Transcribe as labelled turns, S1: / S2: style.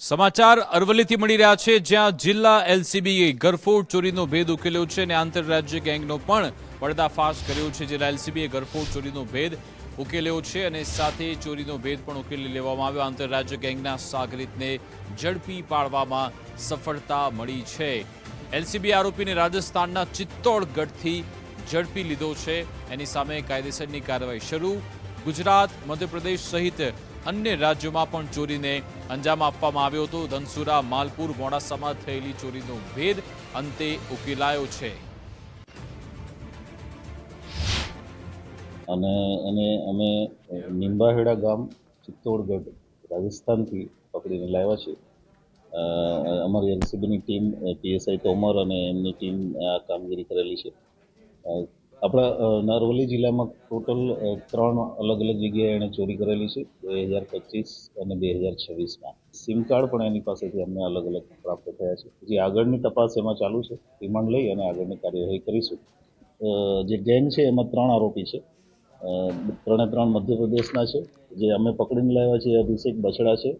S1: સમાચાર અરવલ્લીથી મળી રહ્યા છે, જ્યાં જિલ્લા એલસીબીએ ગરફોડ ચોરીનો ભેદ ઉકેલ્યો છે અને આંતરરાજ્ય ગેંગનો પણ પર્દાફાશ કર્યો છે. જિલ્લા એલસીબીએ ગરફોડ ચોરીનો ભેદ ઉકેલ્યો છે અને સાથે ચોરીનો ભેદ પણ ઉકેલી લેવામાં આવ્યો. આંતરરાજ્ય ગેંગના સાગરીતને ઝડપી પાડવામાં સફળતા મળી છે. એલસીબીએ આરોપીને રાજસ્થાનના ચિત્તોડગઢથી ઝડપી લીધો છે. એની સામે કાયદેસરની કાર્યવાહી શરૂ. ગુજરાત, મધ્યપ્રદેશ સહિત અન્ય રાજ્યોમાં પણ ચોરીને અંજામ આપવામાં આવ્યો હતો. ધનસુરા, માલપુર, મોડાસામાં થયેલી ચોરીનો ભેદ અંતે ઉકેલાયો છે.
S2: અને અમે નિંબાહેડા ગામ ચિત્તોડગઢ રાજસ્થાનથી પકડીને લાવ્યા છે. અમારી એલસીબીની ટીમ પીએસઆઈ તોમર અને એમની ટીમ આ કામગીરી કરેલી છે. આપણા અરવલ્લી જિલ્લામાં ટોટલ 3 અલગ અલગ જગ્યાએ એણે ચોરી કરેલી છે. 2025 અને 2026માં સિમ કાર્ડ પણ એની પાસેથી અમને અલગ અલગ પ્રાપ્ત થયા છે. જે આગળની તપાસ એમાં ચાલુ છે. રિમાન્ડ લઈ અને આગળની કાર્યવાહી કરીશું. જે ગેંગ છે એમાં 3 આરોપી છે. 3 મધ્યપ્રદેશના છે. જે અમે પકડીને લાવ્યા છીએ અભિષેક બછડા છે,